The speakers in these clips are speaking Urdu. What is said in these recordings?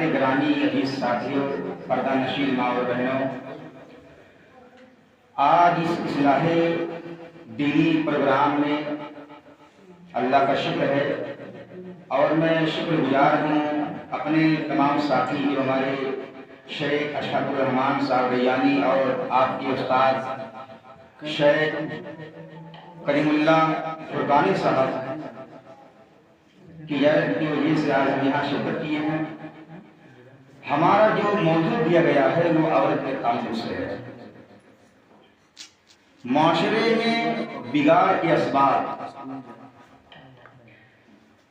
گرامی عزیز ساتھیوں، پردہ نشین ماں اور بہنوں، آج اس اصلاح دینی پروگرام میں اللہ کا شکر ہے اور میں شکر گزار ہوں اپنے تمام ساتھی جو ہمارے شیخ اشرف الرحمان صاحب ریانی اور آپ کے استاد شیخ کریم اللہ فرقانی صاحب کی وجہ سے آج ہم یہاں شرکت کیے ہیں۔ ہمارا جو موضوع دیا گیا ہے وہ عورت کے تعلق سے ہے، معاشرے میں بگاڑ کے اسباب،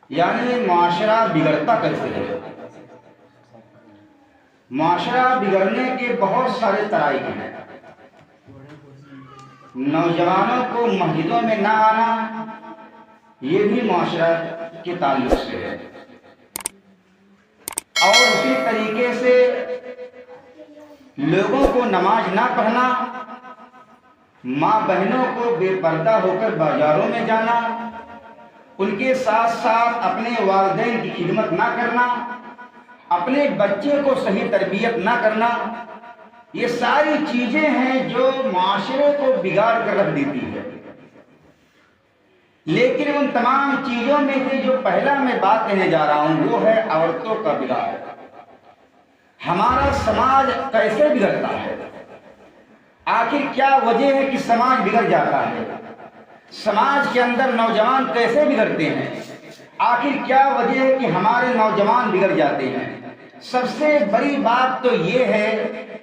یعنی معاشرہ بگڑتا کیسے ہے۔ معاشرہ بگڑنے کے بہت سارے طرائق ہیں۔ نوجوانوں کو مسجدوں میں نہ آنا یہ بھی معاشرہ کے تعلق سے ہے، اور اسی طریقے سے لوگوں کو نماز نہ پڑھنا، ماں بہنوں کو بے پردہ ہو کر بازاروں میں جانا، ان کے ساتھ ساتھ اپنے والدین کی خدمت نہ کرنا، اپنے بچے کو صحیح تربیت نہ کرنا، یہ ساری چیزیں ہیں جو معاشرے کو بگاڑ کر رکھ دیتی ہے۔ لیکن ان تمام چیزوں میں سے جو پہلا میں بات کہنے جا رہا ہوں وہ ہے عورتوں کا بگاڑ۔ ہمارا سماج کیسے بگڑتا ہے؟ آخر کیا وجہ ہے کہ سماج بگڑ جاتا ہے؟ سماج کے اندر نوجوان کیسے بگڑتے ہیں؟ آخر کیا وجہ ہے کہ ہمارے نوجوان بگڑ جاتے ہیں؟ سب سے بڑی بات تو یہ ہے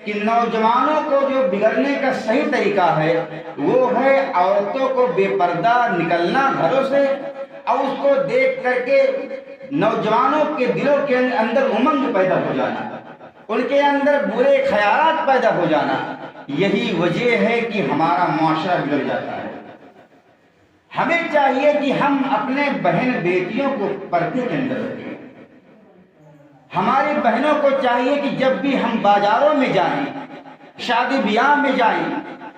کہ نوجوانوں کو جو بگڑنے کا صحیح طریقہ ہے وہ ہے عورتوں کو بے پردہ نکلنا گھروں سے، اور اس کو دیکھ کر کے نوجوانوں کے دلوں کے اندر امنگ پیدا ہو جانا، ان کے اندر برے خیالات پیدا ہو جانا۔ یہی وجہ ہے کہ ہمارا معاشرہ بگڑ جاتا ہے۔ ہمیں چاہیے کہ ہم اپنے بہن بیٹیوں کو پردے کے اندر رکھیں۔ ہماری بہنوں کو چاہیے کہ جب بھی ہم بازاروں میں جائیں، شادی بیاہ میں جائیں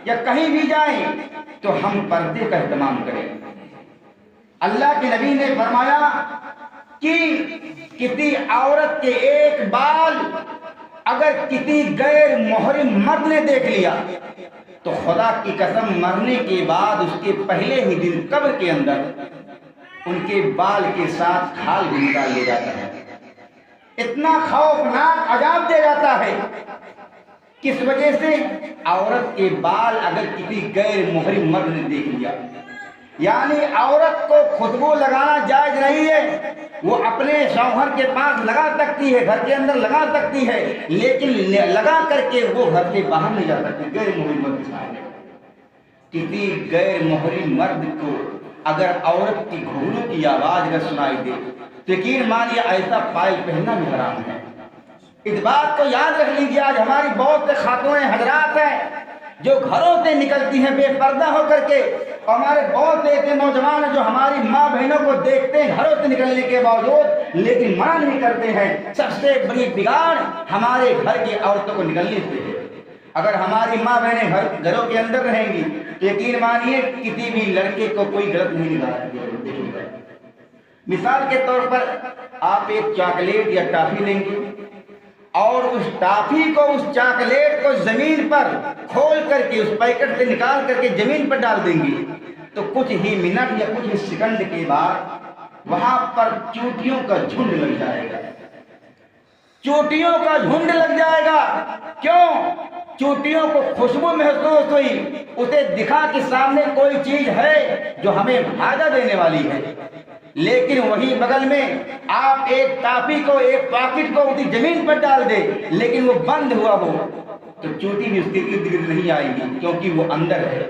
یا کہیں بھی جائیں تو ہم پردے کا اہتمام کریں۔ اللہ کے نبی نے فرمایا کہ کسی عورت کے ایک بال اگر کسی غیر محرم مرد نے دیکھ لیا تو خدا کی قسم مرنے کے بعد اس کے پہلے ہی دن قبر کے اندر ان کے بال کے ساتھ کھال بھی نکال لیا جاتا ہے۔ اتنا خوفناک عذاب دیا جاتا ہے، کس وجہ سے؟ عورت کے بال اگر کسی غیر محرم مرد نے دیکھ لیا۔ یعنی عورت کو خوشبو لگانا جائز نہیں ہے، وہ اپنے شوہر کے پاس لگا سکتی ہے، گھر کے اندر لگا سکتی ہے، لیکن لگا کر کے وہ گھر سے باہر نہیں جا سکتی غیر محرم مرد کے سامنے۔ کسی غیر محرم مرد کو اگر عورت کی گھوڑوں کی آواز اگر سنائی دے تو یقین مانیے ایسا پائل پہننا بھی حرام ہے۔ اس بات کو یاد رکھ لیجیے، آج ہماری بہت سے خاتون حضرات ہیں جو گھروں سے نکلتی ہیں بے پردہ ہو کر کے، اور ہمارے بہت سے ایسے نوجوان ہیں جو ہماری ماں بہنوں کو دیکھتے ہیں گھروں سے نکلنے کے باوجود لیکن منع نہیں کرتے ہیں۔ سب سے بڑی بگاڑ ہمارے گھر کی عورتوں کو نکلنے سے ہے۔ اگر ہماری ماں بہنیں گھروں کے اندر رہیں گی تو یقین مانیے کسی بھی لڑکے کو کوئی غلط نہیں نکالے۔ مثال کے طور پر آپ ایک چاکلیٹ یا ٹافی لیں گے اور اس ٹافی کو، اس چاکلیٹ کو زمین پر کھول کر کے اس پیکٹ سے نکال کر کے زمین پر ڈال دیں گے تو کچھ ہی منٹ یا کچھ ہی سیکنڈ کے بعد وہاں پر چونٹیوں کا جھنڈ لگ جائے گا۔ چونٹیوں کا جھنڈ لگ جائے گا۔ کیوں؟ چونٹیوں کو خوشبو محسوس ہوئی، اسے دکھا کہ سامنے کوئی چیز ہے جو ہمیں فائدہ دینے والی ہے، لیکن وہی بغل میں آپ ایک ٹافی کو، ایک پاکٹ کو اسی زمین پر ڈال دے لیکن وہ بند ہوا ہو تو چونٹی بھی اس کے ارد گرد نہیں آئے گی کیونکہ وہ اندر ہے۔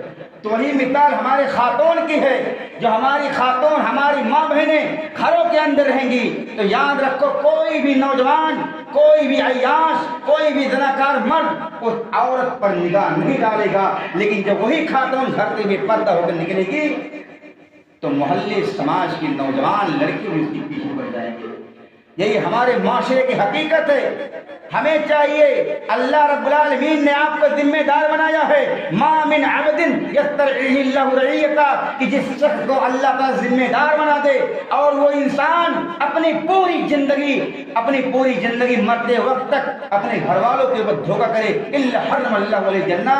تو وہی مثال ہمارے خاتون کی ہے، جو ہماری خاتون، ہماری ماں بہنیں گھروں کے اندر رہیں گی تو یاد رکھو کوئی بھی نوجوان، کوئی بھی عیاش، کوئی بھی زناکار مرد اس عورت پر نگاہ نہیں ڈالے گا، لیکن جب وہی خاتون گھر سے بے پردہ ہو کر نکلے گی تو محلے سماج کی نوجوان لڑکی بھی اس کے پیچھے پڑ جائیں گے۔ یہی ہمارے معاشرے کی حقیقت ہے۔ ہمیں چاہیے، اللہ رب العالمین نے آپ کو ذمہ دار بنایا ہے، ما من عبد یسترعیہ اللہ رعیتا، کہ جس شخص کو اللہ تعالیٰ ذمہ دار بنا دے اور وہ انسان اپنی پوری زندگی مرتے وقت تک اپنے گھر والوں کے اوپر دھوکہ کرے، الا حرم اللہ علیہ الجنہ،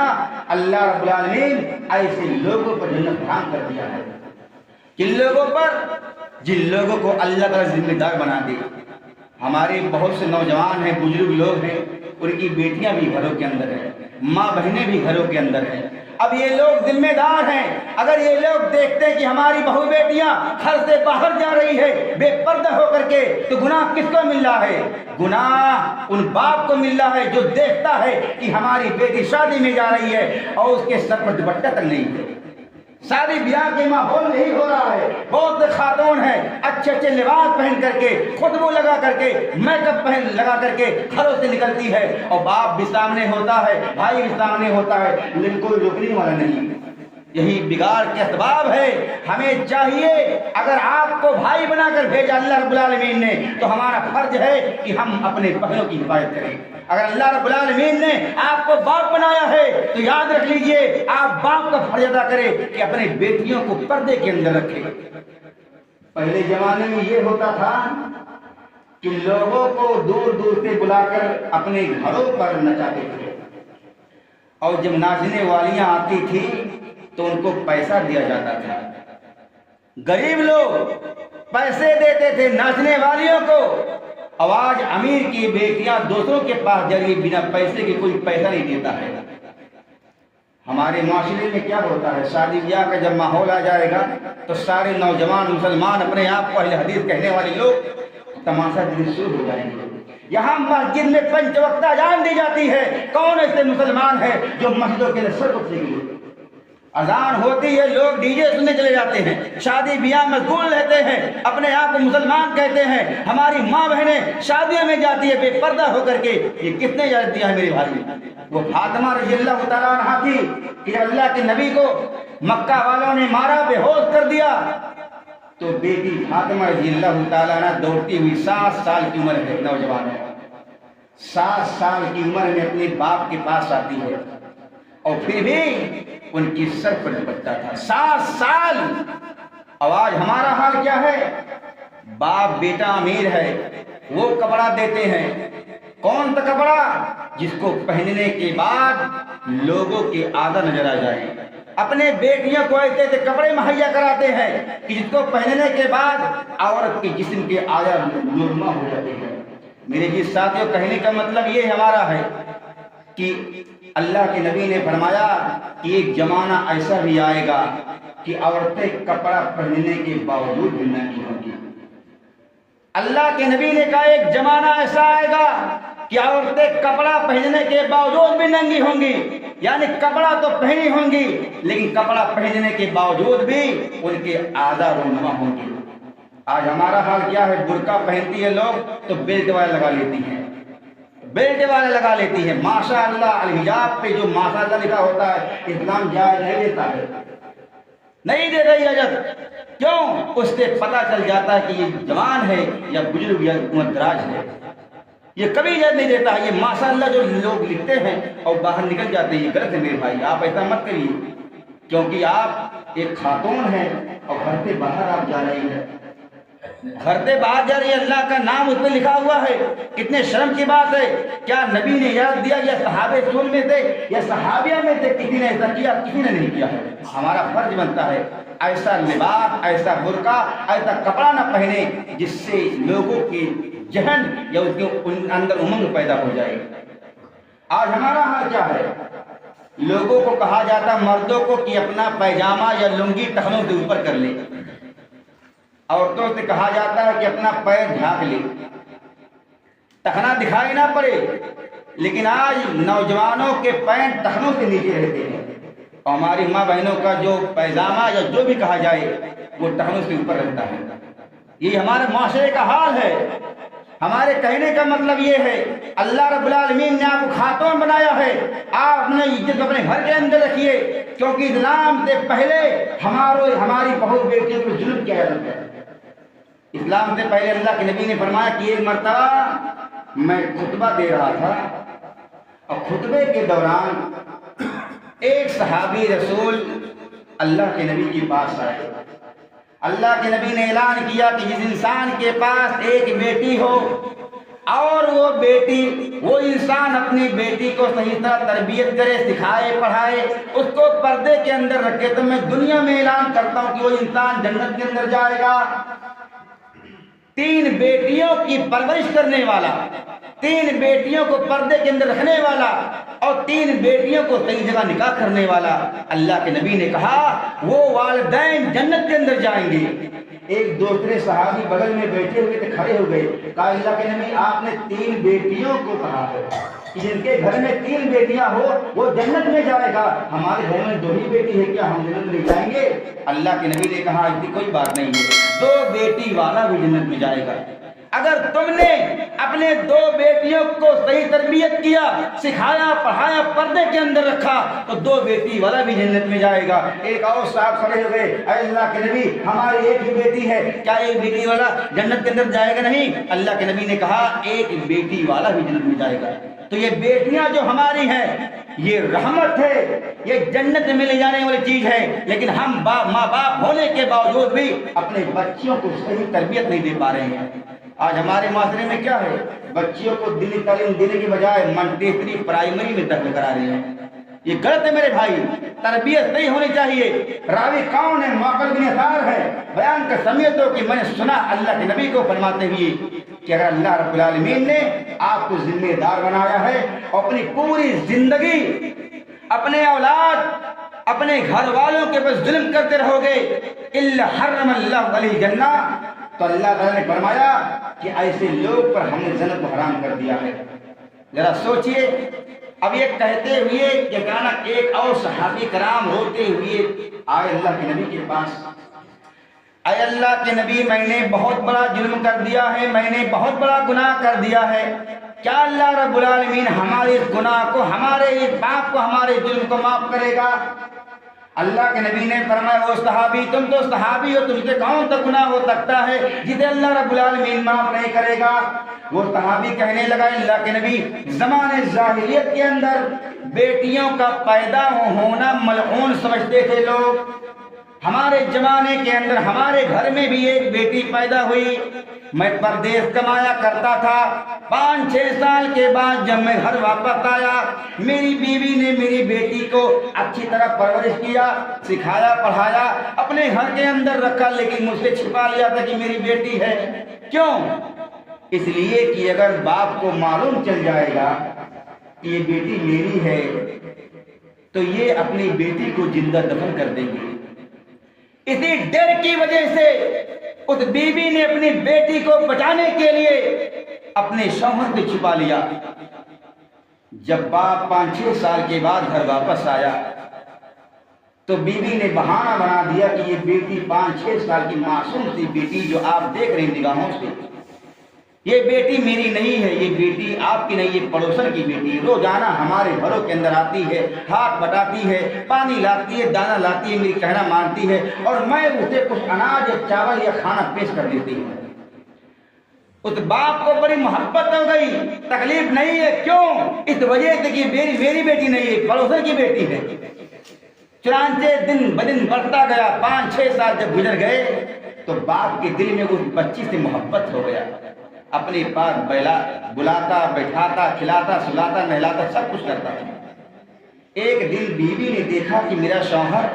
اللہ رب العالمین ایسے لوگوں پر جنت حرام کر دیا ہے۔ جن لوگوں کو اللہ تعالیٰ ذمہ دار بنا دے۔ ہمارے بہت سے نوجوان ہیں، بزرگ لوگ ہیں، ان کی بیٹیاں بھی گھروں کے اندر ہیں، ماں بہنیں بھی گھروں کے اندر ہیں۔ اب یہ لوگ ذمہ دار ہیں، اگر یہ لوگ دیکھتے ہیں کہ ہماری بہو بیٹیاں گھر سے باہر جا رہی ہے بے پردہ ہو کر کے، تو گناہ کس کو مل رہا ہے؟ گناہ ان باپ کو مل رہا ہے جو دیکھتا ہے کہ ہماری بیٹی شادی میں جا رہی ہے اور اس کے سر پر دوپٹہ تک نہیں ہے، شادی بیاہ کے ماحول نہیں ہو رہا ہے۔ بہت خاتون ہیں اچھے اچھے لباس پہن کر کے، خوشبو لگا کر کے، میک اپ لگا کر کے گھروں سے نکلتی ہے، اور باپ بھی سامنے ہوتا ہے، بھائی بھی سامنے ہوتا ہے، لیکن کوئی روکنے والا نہیں۔ یہی بگاڑ کے اسباب ہے۔ ہمیں چاہیے، اگر آپ کو بھائی بنا کر بھیجا اللہ رب العالمین نے، تو ہمارا فرض ہے کہ ہم اپنے بہنوں کی حفاظت کریں۔ اگر اللہ رب العالمین نے آپ کو باپ بنایا ہے تو یاد رکھ لیجئے، آپ باپ کا فرض ادا کریں کہ اپنے بیٹیوں کو پردے کے اندر رکھیں۔ پہلے زمانے میں یہ ہوتا تھا کہ لوگوں کو دور دور سے بلا کر اپنے گھروں پر نچاتے تھے، اور جب ناچنے والیاں آتی تھی تو ان کو پیسہ دیا جاتا تھا۔ غریب لوگ پیسے دیتے تھے ناچنے والیوں کو، آواز امیر کی بیٹیاں دوسروں کے پاس جا رہی بنا پیسے کے، کوئی پیسہ نہیں دیتا ہے۔ ہمارے معاشرے میں کیا ہوتا ہے، شادی بیاہ کا جب ماحول آ جائے گا تو سارے نوجوان مسلمان اپنے آپ کو اہل حدیث کہنے والے لوگ تماشا دینے شروع ہو جائیں گے۔ یہاں مسجد میں 5 وقت اذان دی جاتی ہے، کون ایسے مسلمان ہے جو مسجدوں کے لیے سر اٹھے گی؟ اذان ہوتی ہے، لوگ ڈی جے سننے چلے جاتے ہیں، شادی بیاہ مشغول رہتے ہیں، اپنے آپ کو مسلمان کہتے ہیں، ہماری ماں بہنیں شادیوں میں جاتی ہے بے پردہ ہو کر کے۔ یہ کتنے اجازت دیا ہے میرے بھائی؟ وہ فاطمہ رضی اللہ تعالیٰ عنہا تھی کہ اللہ کے نبی کو مکہ والوں نے مارا، بے ہوش کر دیا، تو بیٹی فاطمہ رضی اللہ تعالیٰ عنہ دوڑتی ہوئی 7 سال کی عمر ہے، نوجوان ہے، 7 سال کی عمر میں اپنے باپ کے پاس آتی ہے، اور پھر بھی ان کی سر پر دوپٹہ تھا۔ 7 سال۔ آواز ہمارا حال کیا ہے؟ باپ بیٹا امیر ہے، وہ کپڑا دیتے ہیں، کون سا کپڑا؟ جس کو پہننے کے بعد لوگوں کے آدھا نظر آ جائے۔ اپنے بیٹیوں کو ایسے کپڑے مہیا کراتے ہیں کہ جس کو پہننے کے بعد عورت کے جسم کے آدھا نورما ہو جاتے ہیں۔ میرے جی ساتھیوں، کہنے کا مطلب یہ ہمارا ہے کہ اللہ کے نبی نے فرمایا کہ ایک زمانہ ایسا بھی آئے گا کہ عورتیں کپڑا پہننے کے باوجود بھی ننگی ہوں گی۔ اللہ کے نبی نے کہا ایک زمانہ ایسا آئے گا کہ عورتیں کپڑا پہننے کے باوجود بھی ننگی ہوں گی، یعنی کپڑا تو پہنی ہوں گی لیکن کپڑا پہننے کے باوجود بھی ان کے اعضاء رونما ہوں گے۔ آج ہمارا حال کیا ہے؟ برقع پہنتی ہے لوگ تو بیلٹ والا لگا لیتی ہیں، بیلٹ والا لگا لیتی ہے۔ ماشاء اللہ، الحجاب پہ جو ماشاء اللہ لکھا ہوتا ہے اسلام جائز نہیں دیتا ہے، نہیں دے رہی اجازت۔ کیوں؟ اس سے پتہ چل جاتا ہے کہ یہ جوان ہے یا بزرگ یا عمر دراز ہے، یہ کبھی اجازت نہیں دیتا ہے۔ یہ ماشاء اللہ جو لوگ لکھتے ہیں اور باہر نکل جاتے ہیں، یہ غلط ہے میرے بھائی، آپ ایسا مت کریے، کیونکہ آپ ایک خاتون ہیں اور گھر سے باہر آپ جا رہی ہیں، گھر سے باہر جا رہی ہے، اللہ کا نام اس پہ لکھا ہوا ہے، کتنے شرم کی بات ہے۔ کیا نبی نے اجازت دیا یا صحابہ رسول میں سے یا صحابیہ میں سے کسی نے ایسا کیا؟ کسی نے نہیں کیا ہے۔ ہمارا فرض بنتا ہے ایسا لباس، ایسا برقع، ایسا کپڑا نہ پہنے جس سے لوگوں کے ذہن یا اس کے اندر امنگ پیدا ہو جائے۔ آج ہمارا حال کیا ہے؟ لوگوں کو کہا جاتا مردوں کو کہ اپنا پیجامہ یا لنگی ٹخنوں سے اوپر کر لے، عورتوں سے کہا جاتا ہے کہ اپنا پیر ڈھانک لے، ٹخنا دکھائی نہ پڑے، لیکن آج نوجوانوں کے پینٹ ٹخنوں سے نیچے رہتے ہیں، اور ہماری ماں بہنوں کا جو پیجامہ یا جو بھی کہا جائے وہ ٹخنوں سے اوپر رہتا ہے۔ یہ ہمارے معاشرے کا حال ہے۔ ہمارے کہنے کا مطلب یہ ہے، اللہ رب العالمین نے آپ کو خاتون بنایا ہے، آپ اپنے عزت اپنے گھر کے اندر رکھیے، کیونکہ اسلام سے پہلے ہماری بہو بیٹیوں کو ظلم کیا جاتا ہے۔ اسلام سے پہلے اللہ کے نبی نے فرمایا کہ ایک مرتبہ میں خطبہ دے رہا تھا اور خطبے کے دوران ایک صحابی رسول اللہ کے نبی کے پاس آئے. اللہ کے نبی نے اعلان کیا کہ جس انسان کے پاس ایک بیٹی ہو اور وہ انسان اپنی بیٹی کو صحیح طرح تربیت کرے، سکھائے، پڑھائے، اس کو پردے کے اندر رکھے، تو میں دنیا میں اعلان کرتا ہوں کہ وہ انسان جنت کے اندر جائے گا. 3 بیٹیوں کی پرورش کرنے والا، 3 بیٹیوں کو پردے کے اندر رکھنے والا اور 3 بیٹیوں کو صحیح جگہ نکاح کرنے والا، اللہ کے نبی نے کہا وہ والدین جنت کے اندر جائیں گے. ایک دوسرے صحابی بغل میں بیٹھے ہوئے تھے، کھڑے ہو گئے، کہا اللہ کے نبی آپ نے 3 بیٹیوں کو کہا ہے کہ جن کے گھر میں 3 بیٹیاں ہو وہ جنت میں جائے گا، ہمارے گھر میں 2 ہی بیٹی ہے، کیا ہم جنت میں جائیں گے؟ اللہ کے نبی نے کہا ایسی کوئی بات نہیں ہے، 2 بیٹی والا بھی جنت میں جائے گا. اگر تم نے اپنے 2 بیٹیوں کو صحیح تربیت کیا، سکھایا، پڑھایا، پردے کے اندر رکھا، تو 2 بیٹی والا بھی جنت میں جائے گا. ایک اور صاحب کھڑے ہوئے، اے اللہ کے نبی ہماری ایک ہی بیٹی ہے، کیا ایک بیٹی والا جنت کے اندر جائے گا؟ نہیں. اللہ کے نبی نے کہا ایک بیٹی والا بھی جنت میں جائے گا. تو یہ بیٹیاں جو ہماری ہیں یہ رحمت ہے، یہ جنت میں لے جانے والی چیز ہے، لیکن ہم ماں باپ ہونے کے باوجود بھی اپنے بچیوں کو صحیح تربیت نہیں دے پا رہے ہیں. آج ہمارے معاشرے میں کیا ہے، بچیوں کو دینی تعلیم دینے کے بجائے منٹیسری پرائمری میں داخل کرا رہے ہیں. یہ غلط ہے میرے بھائی، تربیت نہیں ہونی چاہیے. راوی کون ہے؟ معقل بن یسار ہے. بیان کر سمیت ہو کہ میں نے سنا اللہ کے نبی کو فرماتے ہوئے کہ اگر اللہ رب العالمین نے آپ کو ذمہ دار بنایا ہے اور اپنی پوری زندگی اپنے اولاد، اپنے گھر والوں کے پاس ظلم کرتے رہو گے، الا حرم اللہ علیہ جنہ، تو اللہ تعالیٰ نے فرمایا کہ ایسے لوگ پر ہم نے جنت کو حرام کر دیا ہے. ذرا سوچئے. اب یہ کہتے ہوئے کہ اچانک ایک اور صحابی کرام روتے ہوئے آئے اللہ کے نبی کے پاس. اے اللہ کے نبی میں نے بہت بڑا جرم کر دیا ہے، میں نے بہت بڑا گناہ کر دیا ہے، کیا اللہ رب العالمین ہمارے اس گناہ کو، ہمارے اس پاپ کو، ہمارے جرم کو معاف کرے گا؟ اللہ کے نبی نے فرمایا وہ صحابی، تم تو صحابی ہو، تم سے کون سا گناہ ہو سکتا ہے جسے اللہ رب العالمین معاف نہیں کرے گا؟ وہ صحابی کہنے لگا اللہ کے نبی زمانے جاہلیت کے اندر بیٹیوں کا پیدا ہونا ملعون سمجھتے تھے لوگ. ہمارے زمانے کے اندر ہمارے گھر میں بھی ایک بیٹی پیدا ہوئی. میں پردیس کمایا کرتا تھا. 5-6 سال کے بعد جب میں گھر واپس آیا، میری بیوی نے میری بیٹی کو اچھی طرح پرورش کیا، سکھایا، پڑھایا، اپنے گھر کے اندر رکھا، لیکن مجھ سے چھپا لیا تھا کہ میری بیٹی ہے. کیوں؟ اس لیے کہ اگر باپ کو معلوم چل جائے گا کہ یہ بیٹی میری ہے تو یہ اپنی بیٹی کو زندہ دفن کر دیں گے. اسی ڈر کی وجہ سے اس بیوی نے اپنی بیٹی کو بچانے کے لیے اپنے شوہر کو چھپا لیا. جب باپ 5-6 سال کے بعد گھر واپس آیا تو بیوی نے بہانہ بنا دیا کہ یہ بیٹی 5-6 سال کی معصوم سی بیٹی جو آپ دیکھ رہے ہیں نگاہوں سے، یہ بیٹی میری نہیں ہے، یہ بیٹی آپ کی نہیں، یہ پڑوسن کی بیٹی ہے. روزانہ ہمارے گھروں کے اندر آتی ہے، ہاتھ بٹاتی ہے، پانی لاتی ہے، دانا لاتی ہے، میری کہنا مانتی ہے اور میں اسے کچھ اناج یا چاول یا کھانا پیش کر دیتی ہوں. اس باپ کو بڑی محبت ہو گئی، تکلیف نہیں ہے. کیوں؟ اس وجہ سے کہ میری بیٹی نہیں ہے، پڑوسن کی بیٹی ہے. چنانچہ دن بدن بڑھتا گیا. 5-6 سال جب گزر گئے تو باپ کے دل میں اس بچی سے محبت ہو گیا. اپنے پاس بلاتا، بیٹھاتا، کھلاتا، سلاتا، نہلاتا، سب کچھ کرتا تھا. ایک دن بیوی نے دیکھا کہ میرا شوہر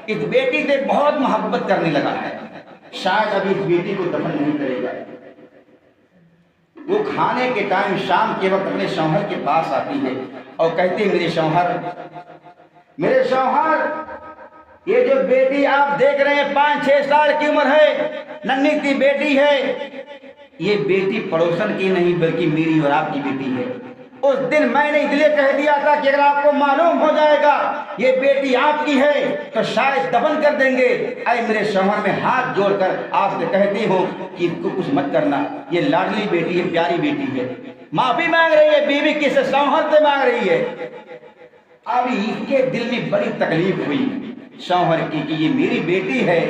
اس بیٹی سے بہت محبت کرنے لگا ہے، شاید ابھی اس بیٹی کو دفن نہیں کرے گا. وہ کھانے کے ٹائم شام کے وقت اپنے شوہر کے پاس آتی ہے اور کہتے میرے شوہر یہ جو بیٹی آپ دیکھ رہے ہیں 5-6 سال کی عمر ہے، ننھی سی بیٹی ہے، یہ بیٹی پڑوسن کی نہیں بلکہ میری اور آپ کی بیٹی ہے. اس دن میں نے اس لیے کہہ دیا تھا کہ اگر آپ کو معلوم ہو جائے گا یہ بیٹی آپ کی ہے تو شاید دفن کر دیں گے. اے میرے شوہر میں ہاتھ جوڑ کر آپ سے کہتی ہوں کہ اس کو کچھ مت کرنا، یہ لاڈلی بیٹی ہے، پیاری بیٹی ہے. معافی مانگ رہی ہے بیوی، کس سے؟ شوہر سے مانگ رہی ہے. اب اس کے دل میں بڑی تکلیف ہوئی شوہر کی کہ یہ میری بیٹی ہے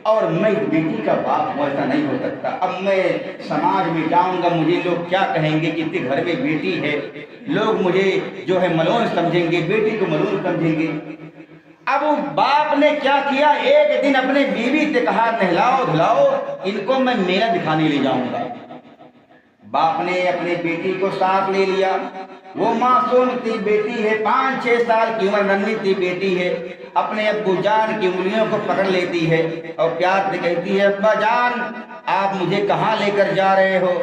اور میں بیٹی کا باپ ہوں، ایسا نہیں ہو سکتا۔ اب میں سماج میں جاؤں گا، مجھے لوگ کیا کہیں گے کہ اس کے گھر میں بیٹی ہے، لوگ مجھے جو ہے ملون سمجھیں گے، بیٹی کو ملون سمجھیں گے۔ اب باپ نے کیا کیا، ایک دن اپنے بیوی سے کہا نہلاؤ دھلاؤ ان کو، میں میلہ دکھانے لے جاؤں گا۔ باپ نے اپنے بیٹی کو ساتھ لے لیا، وہ معصوم سی بیٹی ہے، 5-6 سال کی عمر، ننھی سی بیٹی ہے، اپنے ابو جان کی انگلیوں کو پکڑ لیتی ہے اور پیار سے کہتی ہے ابا جان آپ مجھے کہاں لے کر جا رہے ہو؟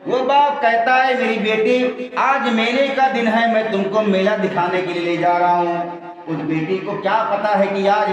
وہ باپ کہتا ہے میری بیٹی آج میلے کا دن ہے، میں تم کو میلہ دکھانے کے لیے لے جا رہا ہوں۔ اس بیٹی کو کیا پتا ہے کہ آج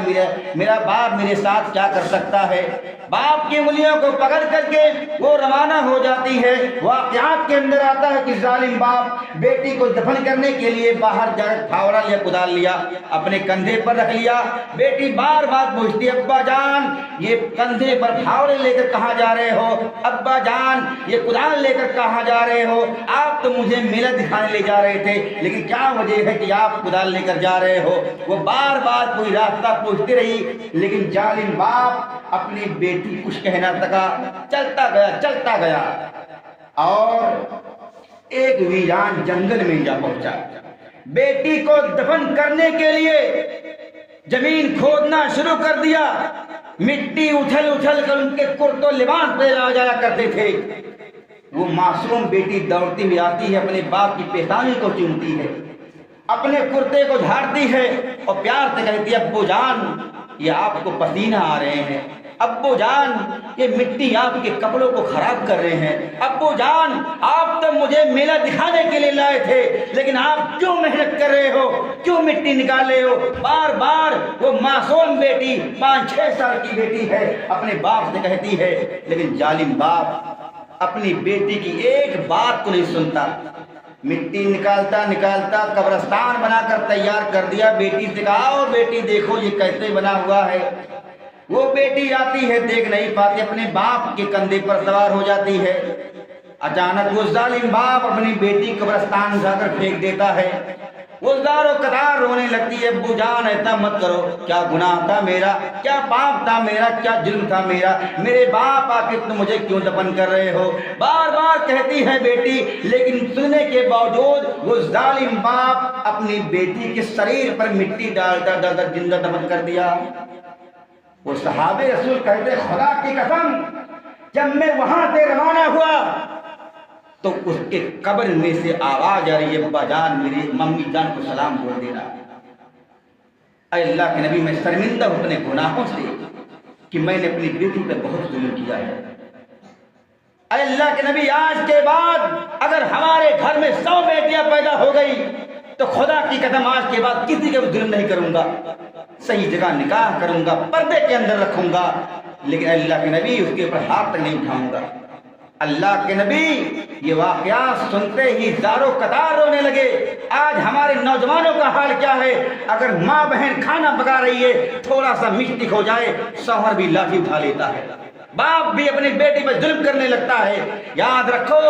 میرا باپ میرے ساتھ کیا کر سکتا ہے۔ باپ کی انگلیوں کو پکڑ کر کے وہ روانہ ہو جاتی ہے۔ واقعات کے اندر آتا ہے کہ ظالم باپ بیٹی کو دفن کرنے کے لیے باہر جا کر پھاوڑا لیا، کدال لیا، اپنے کندھے پر رکھ لیا۔ بیٹی بار بار پوچھتی ہے ابا جان یہ کندھے پر پھاوڑے لے کر کہاں جا رہے ہو؟ ابا جان یہ کدال لے کر کہاں جا رہے ہو؟ آپ تو مجھے میلہ دکھانے لے جا رہے تھے، لیکن کیا وجہ ہے کہ آپ کدال لے کر جا رہے ہو؟ وہ بار بار کوئی راستہ پوچھتی رہی، لیکن ظالم باپ اپنی بیٹی کچھ کہہ نہ سکا، چلتا گیا اور ایک ویران جنگل میں جا پہنچا۔ بیٹی کو دفن کرنے کے لیے زمین کھودنا شروع کر دیا، مٹی اچھل کر ان کے کرتو لباس پہ لا جایا کرتے تھے۔ وہ معصوم بیٹی دوڑتی ہوئی آتی ہے، اپنے باپ کی پیشانی کو چومتی ہے، اپنے کرتے کو جھاڑتی ہے اور پیار سے کہتی ہے ابو جان یہ آپ کو پسینہ آ رہے ہیں، ابو جان یہ مٹی آپ کے کپڑوں کو خراب کر رہے ہیں، ابو جان آپ تو مجھے میلہ دکھانے کے لیے لائے تھے، لیکن آپ کیوں محنت کر رہے ہو، کیوں مٹی نکال رہے ہو؟ بار بار وہ معصوم بیٹی 5-6 سال کی بیٹی ہے اپنے باپ سے کہتی ہے، لیکن ظالم باپ اپنی بیٹی کی ایک بات کو نہیں سنتا۔ مٹی نکالتا قبرستان بنا کر تیار کر دیا، بیٹی سے کہا اور بیٹی دیکھو یہ کیسے بنا ہوا ہے۔ وہ بیٹی آتی ہے، دیکھ نہیں پاتی، اپنے باپ کے کندھے پر سوار ہو جاتی ہے۔ اچانک وہ ظالم باپ اپنی بیٹی قبرستان جا کر پھینک دیتا ہے۔ وہ زار و قطار رونے لگتی ہے ابو جان ایسا مت کرو، کیا گناہ تھا میرا، کیا پاپ تھا میرا، کیا جرم تھا میرا، میرے باپ آ کے تم مجھے کیوں دفن کر رہے ہو؟ بار بار کہتی ہے بیٹی، لیکن سننے کے باوجود وہ ظالم باپ اپنی بیٹی کے شریر پر مٹی ڈالتا زندہ دفن کر دیا۔ وہ صحابہ رسول کہتے خدا کی قسم جب میں وہاں سے روانہ ہوا تو اس کے قبر میں سے آواز آ رہی ہے ابا جان میری ممی جان کو سلام بول دینا۔ اے اللہ کے نبی میں شرمندہ ہوں اپنے گناہوں سے کہ میں نے اپنی بیٹی پہ بہت ظلم کیا ہے۔ اے اللہ کے نبی آج کے بعد اگر ہمارے گھر میں 100 بیٹیاں پیدا ہو گئی تو خدا کی قسم آج کے بعد کسی کے ظلم نہیں کروں گا، صحیح جگہ نکاح کروں گا، پردے کے اندر رکھوں گا، لیکن اللہ کے نبی اس کے اوپر ہاتھ تک نہیں اٹھاؤں گا۔ اللہ کے نبی یہ واقعات سنتے ہی زاروں قطار رونے لگے۔ آج ہمارے نوجوانوں کا حال کیا ہے، اگر ماں بہن کھانا پکا رہی ہے تھوڑا سا مسٹیک ہو جائے شوہر بھی لاٹھی اٹھا لیتا ہے، باپ بھی اپنی بیٹی پر ظلم کرنے لگتا ہے۔ یاد رکھو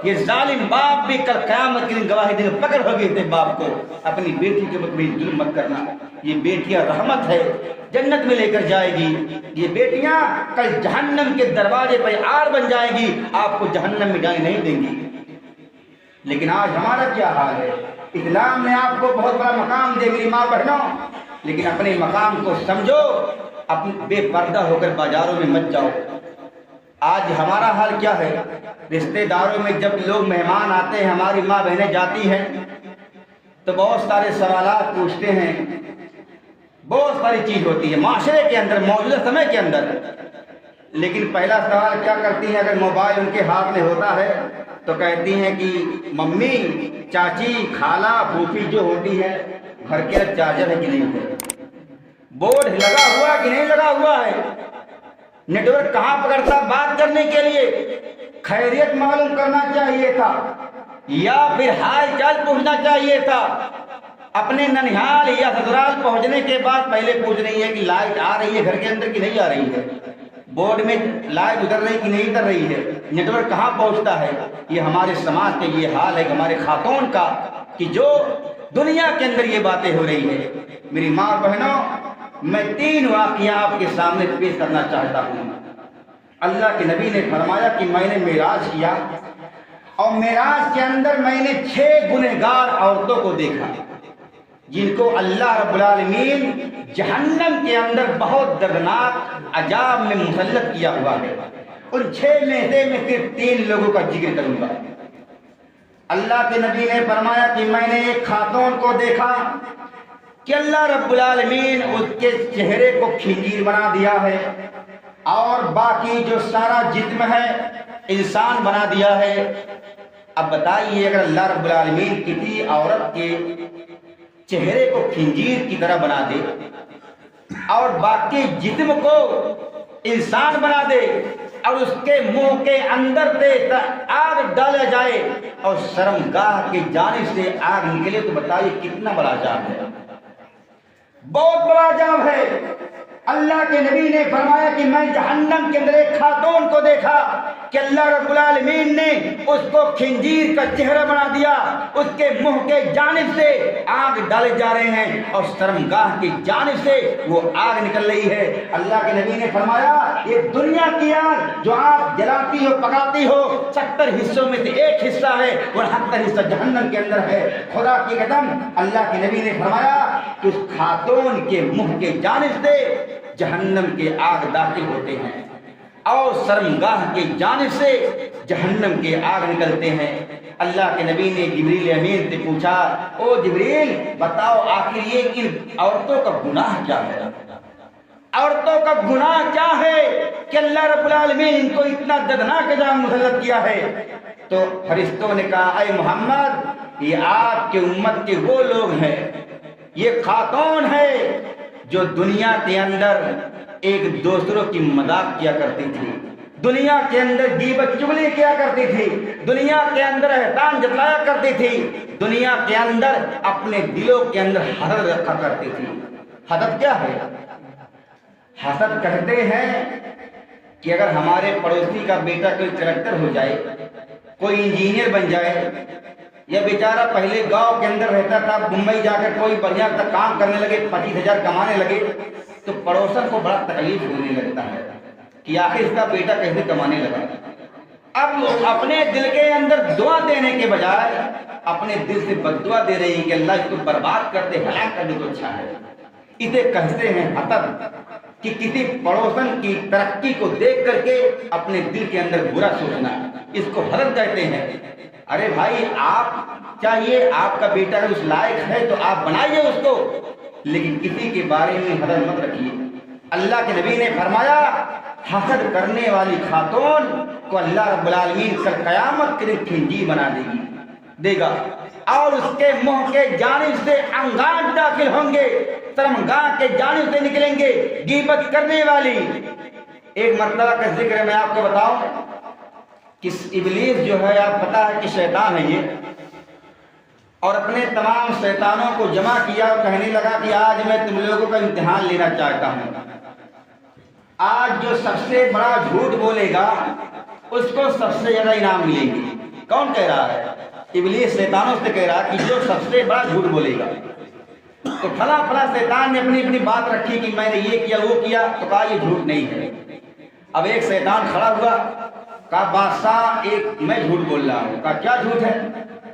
یہ ظالم باپ بھی کل قیامت کے دن گواہی دینے پکڑ ہو گئے تھے باپ کو، اپنی بیٹی کے اوپر بھی ظلم مت کرنا۔ یہ بیٹیاں رحمت ہے، جنت میں لے کر جائے گی، یہ بیٹیاں کل جہنم کے دروازے پر آڑ بن جائے گی، آپ کو جہنم میں جانے نہیں دیں گی۔ لیکن آج ہمارا کیا حال ہے؟ اسلام نے آپ کو بہت بڑا مقام دے میری ماں بہنوں، لیکن اپنے مقام کو سمجھو، اپنے بے پردہ ہو کر بازاروں میں مت جاؤ۔ آج ہمارا حال کیا ہے، رشتہ داروں میں جب لوگ مہمان آتے ہیں، ہماری ماں بہنیں جاتی ہیں تو بہت سارے سوالات پوچھتے ہیں، بہت ساری چیز ہوتی ہے معاشرے کے اندر موجودہ سمے کے اندر، لیکن پہلا سوال کیا کرتی ہیں؟ اگر موبائل ان کے ہاتھ میں ہوتا ہے تو کہتی ہیں کہ ممی چاچی خالہ پھوپھی جو ہوتی ہے گھر کے چارجر ہے کہ نہیں ہے، بورڈ لگا ہوا کہ نہیں لگا ہوا ہے، نیٹ ورک کہاں پکڑتا بات کرنے کے لیے، خیریت معلوم کرنا چاہیے تھا یا پھر حال چال پوچھنا چاہیے تھا۔ اپنے ننیھال یا سسرال پہنچنے کے بعد پہلے پوچھ رہی ہے کہ لائٹ آ رہی ہے گھر کے اندر کہ نہیں آ رہی ہے، بورڈ میں لائٹ اتر رہی کہ نہیں اتر رہی ہے، نیٹ ورک کہاں پہنچتا ہے۔ یہ ہمارے سماج کے یہ حال ہے ہمارے خاتون کا کہ جو دنیا کے اندر یہ باتیں ہو رہی ہے۔ میری ماں بہنوں میں 3 واقعہ آپ کے سامنے پیش کرنا چاہتا ہوں۔ اللہ کے نبی نے فرمایا کہ میں نے معراج کیا اور معراج کے اندر میں نے 6 گنہگار عورتوں کو دیکھا جن کو اللہ رب العالمین جہنم کے اندر بہت دردناک عذاب میں مسلط کیا ہوا ہے۔ ان 6 میں سے میں صرف 3 لوگوں کا ذکر کروں گا۔ اللہ کے نبی نے فرمایا کہ میں نے ایک خاتون کو دیکھا کہ اللہ رب العالمین اس کے چہرے کو خنجیر بنا دیا ہے اور باقی جو سارا جسم ہے انسان بنا دیا ہے۔ اب بتائیے اگر اللہ رب العالمین کسی عورت کے چہرے کو خنجیر کی طرح بنا دے اور باقی جسم کو انسان بنا دے اور اس کے منہ کے اندر سے آگ ڈالا جائے اور شرمگاہ کی جانب سے آگ نکلے تو بتائیے کتنا بڑا عذاب ہے، بہت بڑا عذاب ہے۔ اللہ کے نبی نے فرمایا کہ میں جہنم کے اندر ایک خاتون کو دیکھا کہ اللہ رب العالمین نے اس کو خنجیر کا چہرہ بنا دیا، اس کے منہ کے جانب سے آگ ڈالے جا رہے ہیں اور شرمگاہ کی جانب سے وہ آگ نکل رہی ہے۔ اللہ کے نبی نے فرمایا یہ دنیا کی آگ جو آپ جلاتی ہو پکاتی ہو 70 حصوں میں سے 1 حصہ ہے اور 70 حصہ جہنم کے اندر ہے۔ خدا کی قسم اللہ کے نبی نے فرمایا کہ اس خاتون کے منہ کے جانب سے جہنم کے آگ داخل ہوتے ہیں اور شرمگاہ کی جانب سے جہنم کے آگ نکلتے ہیں۔ اللہ کے نبی نے جبریل امین سے پوچھا، او جبریل بتاؤ آخر یہ ان عورتوں کا گناہ کیا ہے، عورتوں کا گناہ کیا ہے کہ اللہ رب العالمین ان کو اتنا دردناک عذاب مسلط کیا ہے؟ تو فرشتوں نے کہا اے محمد یہ آپ کے امت کے وہ لوگ ہیں، یہ خاتون ہے جو دنیا کے اندر ایک دوسروں کی مذاق کیا کرتی تھی، دنیا کے اندر غیبت چغلی کیا کرتی تھی، دنیا کے اندر احسان جتلایا کرتی تھی، دنیا کے اندر اپنے دلوں کے اندر حسد رکھا کرتی تھی۔ حسد کیا ہے؟ حسد کہتے ہیں کہ اگر ہمارے پڑوسی کا بیٹا کوئی کلکٹر ہو جائے، کوئی انجینئر بن جائے، یا بیچارہ پہلے گاؤں کے اندر رہتا تھا ممبئی جا کر کوئی بڑھیا تک کام کرنے لگے 25,000 کمانے لگے تو پڑوسن کو بڑا تکلیف ہونے لگتا ہے کہ آخر اس کا بیٹا کیسے کمانے لگا۔ اب اپنے دل کے اندر دعا دینے کے بجائے اپنے دل سے بددعا دے رہی کہ اللہ اس کو برباد کر دے، ہلاک کر دے تو اچھا ہے۔ اسے کہتے ہیں حسد کہ کسی پڑوسن کی ترقی کو دیکھ کر کے اپنے دل کے اندر برا سوچنا، اس کو حسد کہتے ہیں۔ ارے بھائی آپ چاہیے آپ کا بیٹا اس لائق ہے تو آپ بنائیے اس کو، لیکن کسی کے بارے میں حسد مت رکھیے۔ اللہ کے نبی نے فرمایا حسد کرنے والی خاتون کو اللہ رب العالمین کل قیامت کے دن خنجیر بنا دے گا اور اس کے منہ کے جانب سے انگار داخل ہوں گے، شرمگاہ کے جانب سے نکلیں گے غیبت کرنے والی۔ ایک مرتبہ کا ذکر ہے، میں آپ کو بتاؤں کہ ابلیس جو ہے آپ پتہ ہے کہ شیطان ہے یہ، اور اپنے تمام شیطانوں کو جمع کیا اور کہنے لگا کہ آج میں تم لوگوں کا امتحان لینا چاہتا ہوں۔ آج جو سب سے بڑا جھوٹ بولے گا اس کو سب سے زیادہ انعام ملیں گے۔ کون کہہ رہا ہے؟ ابلیس شیطانوں سے کہہ رہا کہ جو سب سے بڑا جھوٹ بولے گا۔ تو فلاں شیطان نے اپنی بات رکھی کہ میں نے یہ کیا وہ کیا، تو کہا یہ جھوٹ نہیں ہے۔ اب ایک شیطان کھڑا ہوا، کہا بادشاہ میں جھوٹ بول رہا ہوں۔ کہا کیا جھوٹ ہے؟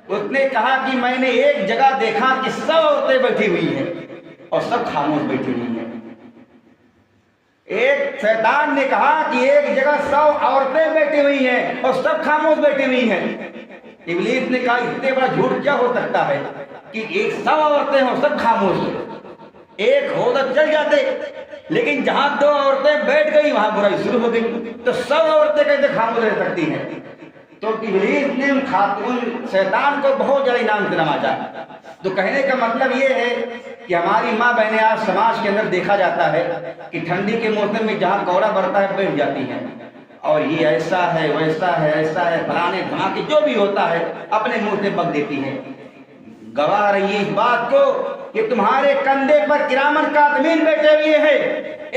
اس نے کہا کہ میں نے ایک جگہ دیکھا کہ 100 عورتیں بیٹھی ہوئی ہیں اور سب خاموش بیٹھی ہوئی ہیں۔ ایک شیطان نے کہا کہ ایک جگہ 100 عورتیں بیٹھی ہوئی ہیں اور سب خاموش بیٹھی ہوئی ہیں۔ ابلیس نے کہا اس سے بڑا جھوٹ کیا ہو سکتا ہے کہ 100 عورتیں ہوں سب خاموش ہوں، ایک ہو تو چل جاتے، لیکن جہاں 2 عورتیں بیٹھ گئی وہاں برائی شروع ہو گئی، تو 100 عورتیں کیسے خاموش رہ سکتی ہیں؟ تو ابلیس نے خاتون شیطان کو بہت زیادہ انعام سے نوازا۔ تو کہنے کا مطلب یہ ہے کہ ہماری ماں بہنیں آج سماج کے اندر دیکھا جاتا ہے کہ ٹھنڈی کے موسم میں جہاں کوڑا برتا ہے بیٹھ جاتی ہیں، اور یہ ایسا ہے ویسا ہے ایسا ہے فلانے دھماکے جو بھی ہوتا ہے اپنے منہ سے بک دیتی ہیں، گواہ رہی اس بات کو کہ تمہارے کندھے پر کرامن کاتبین بیٹھے ہوئے ہیں،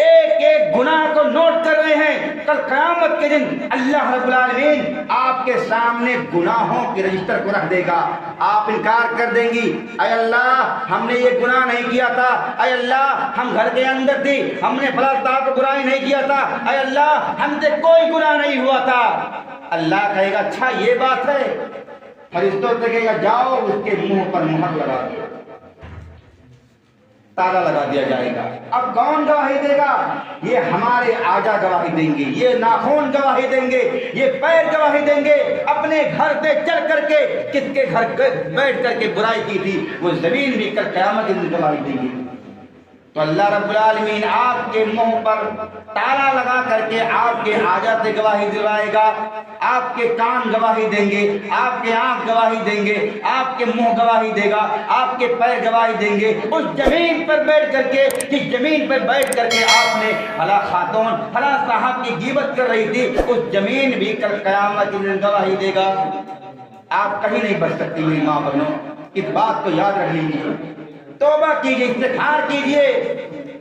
ایک ایک گناہ کو نوٹ کر رہے ہیں. کل قیامت کے دن اللہ رب العالمین آپ کے سامنے گناہوں کے رجسٹر کو رکھ دے گا. آپ انکار کر دیں گی, اے اللہ ہم نے یہ گناہ نہیں کیا تھا, اے اللہ ہم گھر کے اندر تھی, ہم نے فلاں طرح کو برائی نہیں کیا تھا, اے اللہ ہم سے کوئی گناہ نہیں ہوا تھا. اللہ کہے گا اچھا یہ بات ہے. فرشتوں سے کہے گا جاؤ اس کے منہ پر مہر لگا دو, تالا لگا دیا جائے گا. اب کون گواہی دے گا؟ یہ ہمارے آجا گواہی دیں گے, یہ ناخن گواہی دیں گے, یہ پیر گواہی دیں گے. اپنے گھر پہ چل کر کے کس کے گھر بیٹھ کر کے برائی کی تھی وہ زمین بھی کل قیامت کے دن گواہی دیں گی. تو اللہ رب العالمین آپ کے منہ پر تالا لگا کر کے آپ کے آجا سے گواہی دلوائے گا. آپ کے کان گواہی دیں گے, آپ کے آنکھ گواہی دیں گے, آپ کے منہ گواہی دے گا, آپ کے پیر گواہی دیں گے. اس زمین پر بیٹھ کر کے, جس زمین پر بیٹھ کر کے آپ نے فلاں خاتون فلاں صاحب کی غیبت کر رہی تھی, اس زمین بھی کل قیامت کے دن گواہی دے گا. آپ کہیں نہیں بچ سکتی میری ماں بہنوں, اس بات کو یاد رکھ لیجیے. توبہ کیجیے, استغفار کیجیے.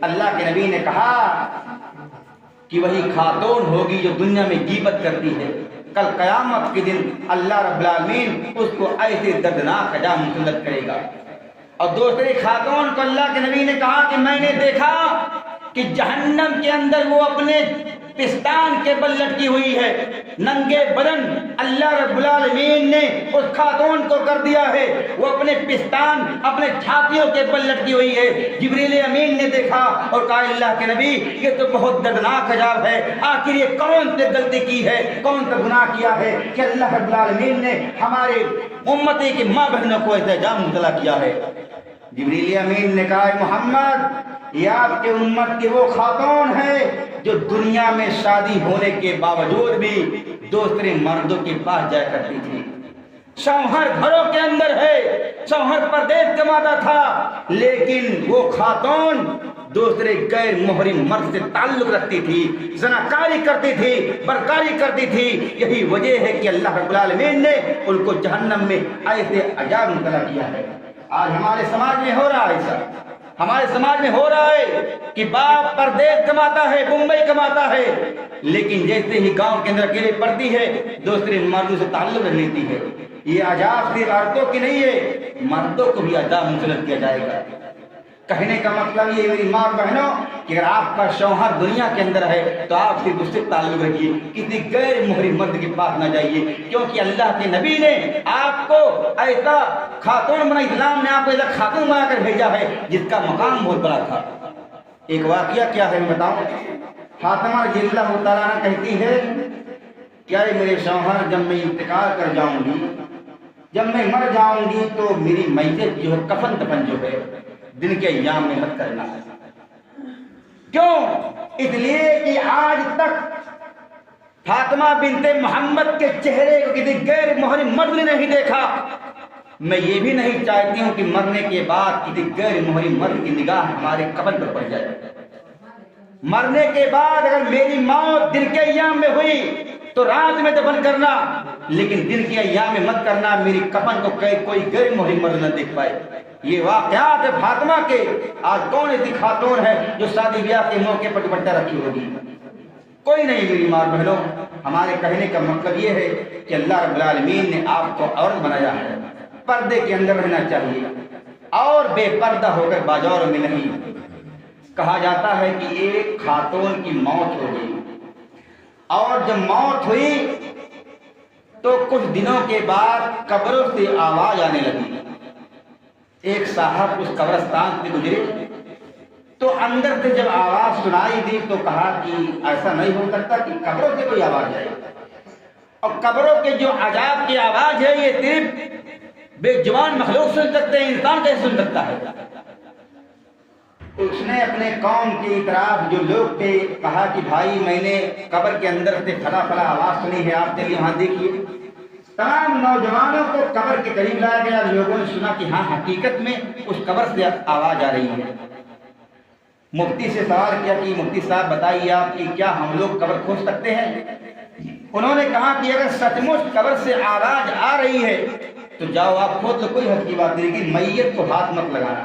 اللہ کے نبی نے کہا کہ وہی خاتون ہوگی جو دنیا میں غیبت کرتی ہے, کل قیامت کے دن اللہ رب العالمین اس کو ایسے دردناک سزا مسلط کرے گا. اور دوسری خاتون کو اللہ کے نبی نے کہا کہ میں نے دیکھا کہ جہنم کے اندر وہ اپنے پستان کے بل لٹکی ہوئی ہے, ننگے بدن اللہ رب العالمین نے اس خاتون کو کر دیا ہے, وہ اپنے پستان اپنے چھاتیوں کے بل لٹکی ہوئی ہے. جبریل امین نے دیکھا اور کہا اللہ کے نبی یہ تو بہت دردناک عذاب ہے, آخر یہ کون سے غلطی کی ہے, کون سا گناہ کیا ہے کہ اللہ رب العالمین نے ہمارے امتی کی ماں بہنوں کو ایسا عذاب مبتلا کیا ہے. جبریل امین نے کہا محمد یہ آپ کے امت کی وہ خاتون ہے جو دنیا میں شادی ہونے کے باوجود بھی دوسرے مردوں کے پاس جایا کرتی تھی. شوہر گھروں کے اندر ہے, شوہر پردیس کماتا تھا, لیکن وہ خاتون دوسرے غیر محرم مرد سے تعلق رکھتی تھی, زناکاری کرتی تھی, برکاری کرتی تھی. یہی وجہ ہے کہ اللہ رب العالمین نے ان کو جہنم میں ایسے عذاب مبتلا کیا ہے. آج ہمارے سماج میں ہو رہا ہے ایسا, ہمارے سماج میں ہو رہا ہے کہ باپ پردیس کماتا ہے, ممبئی کماتا ہے, لیکن جیسے ہی گاؤں کے اندر اکیلے پڑتی ہے دوسرے مردوں سے تعلق رکھ لیتی ہے. یہ عذاب صرف عورتوں کی نہیں ہے, مردوں کو بھی عذاب مسلط کیا جائے گا. کہنے کا مطلب یہ میری ماں بہنوں کہ اگر آپ کا شوہر دنیا کے اندر ہے تو آپ صرف اس سے تعلق رکھیے, کسی غیر محرم مرد کے پاس نہ جائیے, کیونکہ اللہ کے نبی نے آپ کو ایسا خاتون بنا, اسلام نے آپ کو ایسا خاتون بنا کر بھیجا ہے جس کا مقام بہت بڑا تھا. ایک واقعہ کیا ہے میں بتاؤں. فاطمہ رضی اللہ تعالیٰ عنہ کہتی ہے کیا میرے شوہر جب میں انتقال کر جاؤں گی, جب میں مر جاؤں گی تو میری میت جو ہے کفن دفن جو ہے دن کے ایام میں مت کرنا. کیوں؟ اس لیے کہ آج تک فاطمہ بنت محمد کے چہرے کو کسی غیر محرم مرد نے نہیں دیکھا. میں یہ بھی نہیں چاہتی ہوں کہ مرنے کے بعد کسی غیر محرم مرد کی نگاہ ہمارے قبر پر پڑ جائے. مرنے کے بعد اگر میری موت دن کے ایام میں ہوئی تو رات میں دفن کرنا, لیکن دن کے ایام میں مت کرنا, میری کفن کو کوئی غیر محرم مرد نہ دیکھ پائے. یہ واقعات ہے فاطمہ کے. آج کون ایسی خاتون ہے جو شادی بیاہ کے موقع پر دوپٹہ رکھی ہوگی؟ کوئی نہیں میری ماں بہنوں. ہمارے کہنے کا مطلب یہ ہے کہ اللہ رب العالمین نے آپ کو عورت بنایا ہے, پردے کے اندر رہنا چاہیے اور بے پردہ ہو کر بازاروں میں نہیں. کہا جاتا ہے کہ ایک خاتون کی موت ہو گئی اور جب موت ہوئی تو کچھ دنوں کے بعد قبروں سے آواز آنے لگی. ایک صاحب اس قبرستان سے گزرے تو اندر سے جب آواز سنائی دی تو کہا کہ ایسا نہیں ہو سکتا کہ قبروں سے کوئی آواز آئے, اور قبروں کے جو عذاب کی آواز ہے یہ صرف بے جوان مخلوق سن سکتے ہیں, انسان کیسے سن سکتا ہے. اس نے اپنے قوم کے اطراف جو لوگ تھے کہا کہ بھائی میں نے قبر کے اندر سے فلاں فلاں آواز سنی ہے, آپ چلیے وہاں دیکھیے. تمام نوجوانوں کو قبر کے قریب لایا گیا. لوگوں نے سنا کہ ہاں حقیقت میں اس قبر سے آواز آ رہی ہے. مفتی سے سوال کیا کہ مفتی صاحب بتائیے آپ کہ کیا ہم لوگ قبر کھود سکتے ہیں؟ انہوں نے کہا کہ اگر سچ مچ قبر سے آواز آ رہی ہے تو جاؤ آپ کھود لو, کوئی حد کی بات نہیں, لیکن میت کو ہاتھ مت لگانا.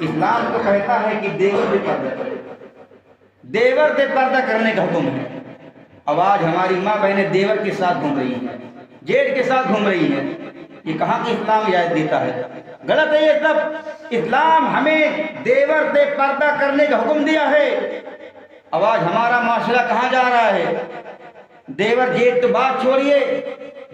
اسلام تو کہتا ہے کہ دیور سے پردہ کرے، دیور سے پردہ کرنے کا حکم ہے۔ اب آج ہماری ماں بہنیں دیور کے ساتھ گھوم رہی ہیں، جیٹ کے ساتھ گھوم رہی ہیں، یہ کہاں کی اسلام اجازت دیتا ہے؟ غلط ہے یہ سب۔ اسلام ہمیں دیور سے پردہ کرنے کا حکم دیا ہے۔ اب آج ہمارا معاشرہ کہاں جا رہا ہے؟ دیور جیٹ تو بات چھوڑیے،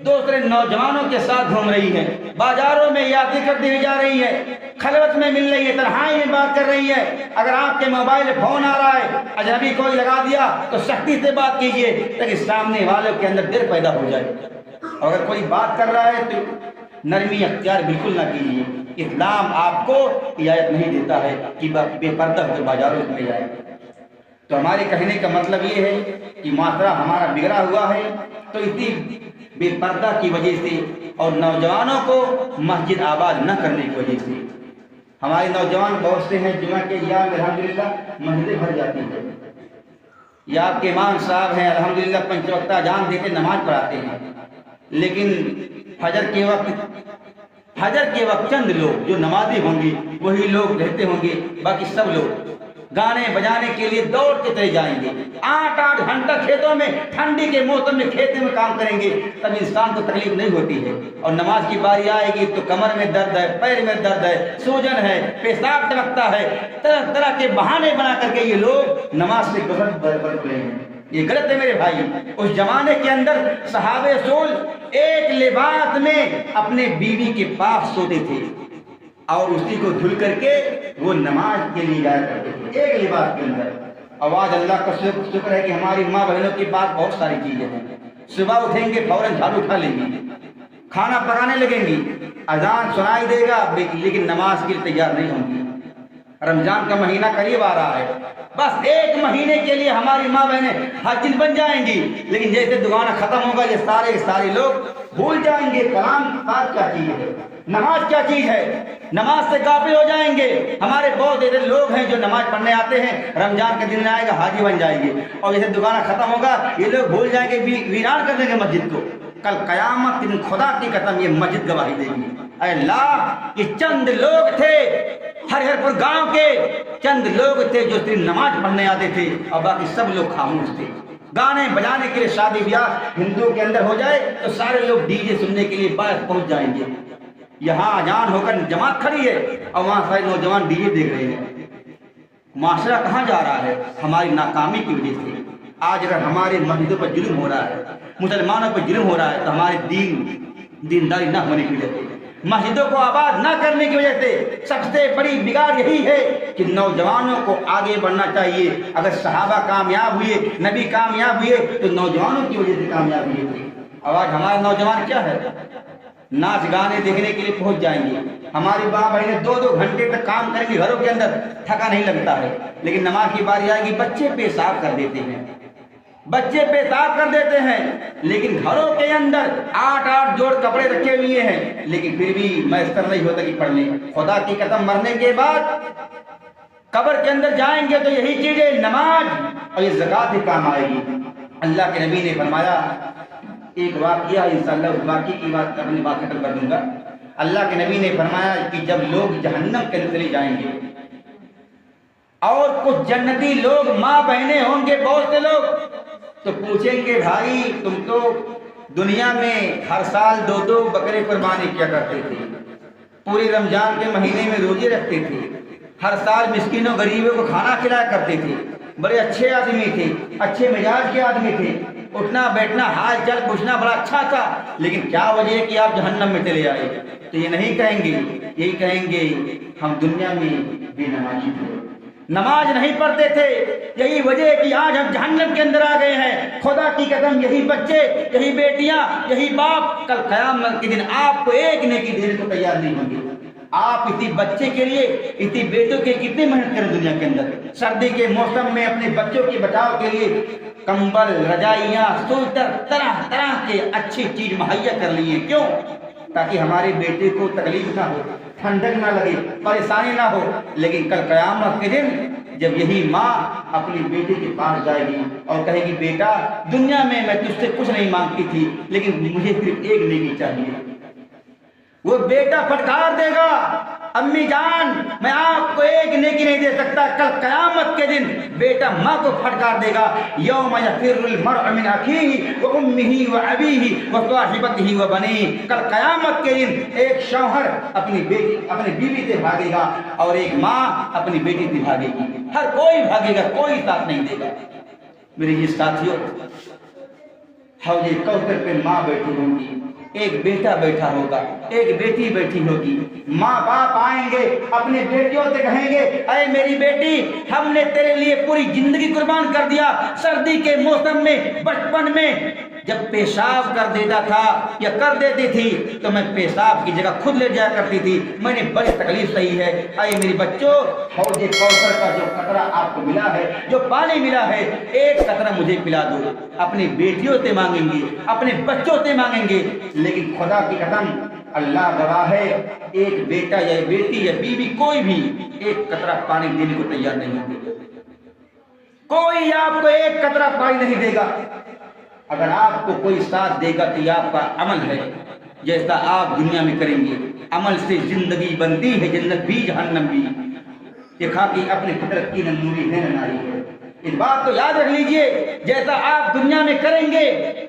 دوسرے نوجوانوں کے ساتھ گھوم رہی ہے، بازاروں میں یادیں کرتی ہوئی جا رہی ہے، خلوت میں مل رہی ہے، تنہائی میں بات کر رہی ہے۔ اگر آپ کے موبائل فون آ رہا ہے، اجنبی کوئی لگا دیا تو سختی سے بات کیجیے تاکہ سامنے والوں کے اندر ڈر پیدا ہو جائے۔ اگر کوئی بات کر رہا ہے تو نرمی اختیار بالکل نہ کیجیے۔ اسلام آپ کو اجازت نہیں دیتا ہے کہ بے پردہ ہو کر بازاروں میں جائے۔ تو ہمارے کہنے کا مطلب یہ ہے کہ معاشرہ ہمارا بگڑا ہوا ہے، تو اسی بے پردہ کی وجہ سے اور نوجوانوں کو مسجد آباد نہ کرنے کی وجہ سے ہمارے نوجوان بہت سے ہیں جمعہ کے ایام الحمدللہ مسجدیں بھر جاتی ہیں، یا آپ کے امام صاحب ہیں الحمدللہ پنج وقتہ اذان دیتے نماز پڑھاتے ہیں، لیکن فجر کے وقت چند لوگ جو نمازی ہوں گے وہی لوگ رہتے ہوں گے، باقی سب لوگ گانے بجانے کے لیے دوڑ کے چلے جائیں گے، 8 گھنٹہ کھیتوں میں ٹھنڈی کے موسم میں کھیتے میں کام کریں گے، تب انسان کو تکلیف نہیں ہوتی ہے، اور نماز کی باری آئے گی تو کمر میں درد ہے، پیر میں درد ہے، سوجن ہے، پیشاب ٹپکتا ہے، طرح طرح کے بہانے بنا کر کے یہ لوگ نماز سے گزر رہے ہیں۔ یہ غلط ہے میرے بھائی۔ اس زمانے کے اندر صحابہ رسول ایک لباس میں اپنے بیوی کے پاس سوتے تھے اور اسی کو دھل کر کے وہ نماز کے لیے جایا کرتے تھے، ایک لباس کے اندر۔ آواز اللہ کا شکر ہے کہ ہماری ماں بہنوں کے پاس بہت ساری چیزیں ہیں، صبح اٹھیں گے فوراً جھاڑو اٹھا لیں گی، کھانا پکانے لگیں گی، اذان سنائی دے گا لیکن نماز کے لیے تیار نہیں ہوں گی۔ رمضان کا مہینہ قریب آ رہا ہے، بس 1 مہینے کے لیے ہماری ماں بہنیں حاجت بن جائیں گی، لیکن جیسے دکانہ ختم ہوگا یہ سارے لوگ بھول جائیں گے کلام پاک کیا چیز ہے، نماز کیا چیز ہے، نماز سے غافل ہو جائیں گے۔ ہمارے بہت ایسے لوگ ہیں جو نماز پڑھنے آتے ہیں، رمضان کا دن آئے گا حاجی بن جائیں گے، اور جیسے دکانہ ختم ہوگا یہ لوگ بھول جائیں گے، ویران کر دیں گے مسجد کو۔ کل قیامت دن خدا کی قسم یہ مسجد گواہی دے گی، اے اللہ یہ چند لوگ تھے ہر پور گاؤں کے، چند لوگ تھے جو صرف نماز پڑھنے آتے تھے اور باقی سب لوگ خاموش تھے۔ گانے بجانے کے لیے شادی بیاہ ہندوؤں کے اندر ہو جائے تو سارے لوگ ڈی جے سننے کے لیے باہر پہنچ جائیں گے۔ یہاں اذان ہو کر جماعت کھڑی ہے اور وہاں سارے نوجوان ڈی جے دیکھ رہے ہیں۔ معاشرہ کہاں جا رہا ہے؟ ہماری ناکامی کی وجہ سے۔ آج اگر ہمارے مسجدوں پر ظلم ہو رہا ہے، مسلمانوں پر ظلم ہو رہا ہے تو ہمارے دینداری نہ ہونے کی وجہ سے، مسجدوں کو آباد نہ کرنے کی وجہ سے سب سے بڑی بگاڑ یہی ہے کہ نوجوانوں کو آگے بڑھنا چاہیے۔ اگر صحابہ کامیاب ہوئے، نبی کامیاب ہوئے تو نوجوانوں کی وجہ سے کامیاب ہوئے تھے۔ اب آج ہمارے نوجوان کیا ہے؟ ناچ گانے دیکھنے کے لیے پہنچ جائیں گے، ہماری ماں بہنیں 2 گھنٹے تک کام کریں گی گھروں کے اندر، تھکا نہیں لگتا ہے، لیکن نماز کی باری آئے گی بچے پیشاب کر دیتے ہیں، لیکن گھروں کے اندر 8 جوڑ کپڑے رکھے ہوئے ہیں، لیکن پھر بھی میسر نہیں ہوتا کہ پڑھ لیں۔ خدا کی قسم مرنے کے بعد قبر کے اندر جائیں گے تو یہی چیزیں نماز اور یہ زکوٰۃ ہی کام آئے گی۔ اللہ کے نبی نے فرمایا، ایک واقعہ انشاءاللہ اس واقعے کی بات اپنی بات ختم کر دوں گا۔ اللہ کے نبی نے فرمایا کہ جب لوگ جہنم کے اندر چلے جائیں گے اور کچھ جنتی لوگ ماں بہنیں ہوں گے بہت سے لوگ، تو پوچھیں گے بھائی تم تو دنیا میں ہر سال 2 بکرے قربانی کیا کرتے تھے، پورے رمضان کے مہینے میں روزے رکھتے تھے، ہر سال مسکینوں غریبوں کو کھانا کھلایا کرتے تھے، بڑے اچھے آدمی تھے، اچھے مزاج کے آدمی تھے، اٹھنا بیٹھنا حال چال پوچھنا بڑا اچھا تھا، لیکن کیا وجہ ہے کہ آپ جہنم میں چلے آئے؟ تو یہ نہیں کہیں گے، یہی کہیں گے ہم دنیا میں بے نمازی تھے، نماز نہیں پڑھتے تھے، یہی وجہ ہے کہ آج ہم جہنم کے اندر آ گئے ہیں۔ خدا کی قسم یہی بچے، یہی بیٹیاں، یہی باپ کل قیامت کے دن آپ کو ایک نیکی دینے کو تیار نہیں ہوں گے۔ آپ اسی بچے کے لیے، اسی بیٹوں کے کتنی محنت کریں دنیا کے اندر، سردی کے موسم میں اپنے بچوں کے بچاؤ کے لیے کمبل، رجائیاں، سویٹر، طرح طرح کے اچھی چیز مہیا کر لیے، کیوں؟ تاکہ ہمارے بیٹے کو تکلیف نہ ہو، ٹھنڈک نہ لگے، پریشانی نہ ہو۔ لیکن کل قیامت کے دن جب یہی ماں اپنی بیٹی کے پاس جائے گی اور کہے گی بیٹا دنیا میں تجھ سے کچھ نہیں مانگتی تھی، لیکن مجھے صرف ایک نیکی چاہیے، وہ بیٹا پھٹکار دے گا، امی جان میں آپ کو ایک نیکی نہیں دے سکتا، کل قیامت کے دن بیٹا ماں کو پھٹکار دے گا، یوم یفر المرء من اخیہ وامہ وابیہ وصاحبتہ وبنیہ، کل قیامت کے دن ایک شوہر اپنی بیوی سے بھاگے گا اور ایک ماں اپنی بیٹی سے بھاگے گی، ہر کوئی بھاگے گا، کوئی ساتھ نہیں دے گا۔ میرے یہ ساتھیوں، حوض کوثر پہ ماں بیٹھی ہوگی، ایک بیٹا بیٹھا ہوگا، ایک بیٹی بیٹھی ہوگی، ماں باپ آئیں گے اپنی بیٹیوں سے کہیں گے اے میری بیٹی ہم نے تیرے لیے پوری زندگی قربان کر دیا، سردی کے موسم میں بچپن میں جب پیشاب کر دیتا تھا یا کر دیتی تھی تو میں پیشاب کی جگہ خود لے جایا کرتی تھی، میں نے بڑی تکلیف سہی ہے، اے میری بچوں حوض کوثر کا جو قطرہ آپ کو ملا ہے، جو پانی ملا ہے، ایک قطرہ مجھے پلا دو۔ اپنی بیٹیوں سے مانگیں گے، اپنے بچوں سے مانگیں گے، لیکن خدا کی قسم اللہ گواہ ہے ایک بیٹا یا بیٹی یا بیوی کوئی بھی ایک قطرہ پانی دینے کو تیار نہیں ہوگی، کوئی آپ کو ایک قطرہ پانی نہیں دے گا۔ اگر آپ کو کوئی ساتھ دے گا تو یہ آپ کا عمل ہے، جیسا آپ دنیا میں کریں گے، عمل سے زندگی بنتی ہے، جنت بھی جہنم بھی، یہ خاکی اپنی فطرت کی ننوری ہے نہ ناری ہے، اس بات کو یاد رکھ لیجئے، جیسا آپ دنیا میں کریں گے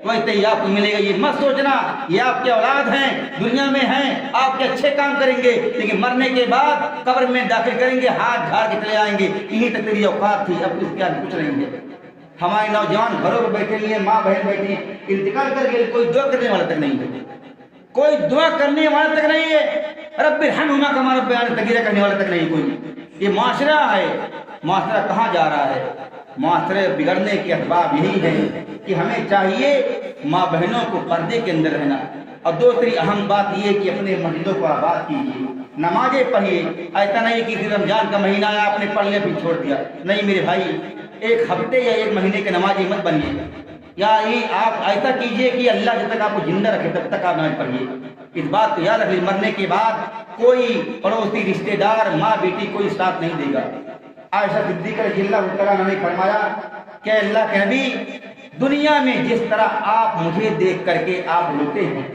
ویسے ہی آپ کو ملے گا۔ یہ مت سوچنا یہ آپ کے اولاد ہیں، دنیا میں ہیں، آپ کے اچھے کام کریں گے، لیکن مرنے کے بعد قبر میں داخل کریں گے، ہاتھ جھاڑ کے چلے آئیں گے، یہیں تک تیری اوقات تھی، اب اس کے بعد کچھ نہیں ہے۔ ہمارے نوجوان گھروں میں بیٹھے لیے، ماں بہن بیٹھی، انتقال کر کے کوئی دعا کرنے والا تک نہیں ہے، کوئی دعا کرنے والا تک نہیں ہے، رب ارحمہما کما ربیانی صغیرا کرنے والا تک نہیں کوئی۔ یہ معاشرہ ہے، معاشرہ کہاں جا رہا ہے؟ معاشرے بگڑنے کے اسباب یہی ہیں کہ ہمیں چاہیے ماں بہنوں کو پردے کے اندر رہنا، اور دوسری اہم بات یہ کہ اپنے مسجدوں کو آباد کیجیے، نمازیں پڑھیے، ایسا نہیں کہ رمضان کا مہینہ آیا آپ نے پڑھ لیا پھر چھوڑ دیا، نہیں میرے بھائی، ایک ہفتے یا ایک مہینے کے نمازی مت بنیے، یا یہ آپ ایسا کیجئے کہ اللہ جب تک آپ کو زندہ رکھے تب تک آپ نماز پڑھیے۔ اس بات کو یاد رکھیے، مرنے کے بعد کوئی پڑوسی رشتہ دار ماں بیٹی کوئی ساتھ نہیں دے گا۔ عائشہ صدیقہ رضی اللہ تعالیٰ عنہ نے فرمایا کہ اللہ کے نبی دنیا میں جس طرح آپ مجھے دیکھ کر کے آپ روتے ہیں،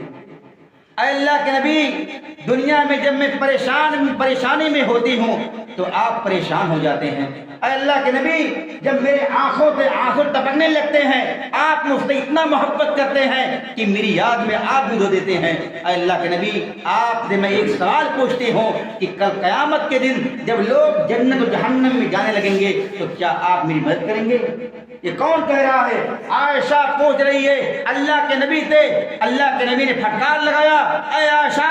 اے اللہ کے نبی دنیا میں جب میں پریشانی میں ہوتی ہوں تو آپ پریشان ہو جاتے ہیں، اے اللہ کے نبی جب میرے آنکھوں سے آنسو ٹپکنے لگتے ہیں آپ مجھ سے اتنا محبت کرتے ہیں کہ میری یاد میں آپ بھی رو دیتے ہیں۔ اے اللہ کے نبی آپ سے میں ایک سوال پوچھتی ہوں کہ کل قیامت کے دن جب لوگ جنت و جہنم میں جانے لگیں گے تو کیا آپ میری مدد کریں گے؟ یہ کون کہہ رہا ہے؟ عائشہ پوچھ رہی ہے اللہ کے نبی سے۔ اللہ کے نبی نے پھٹکار لگایا، اے عائشہ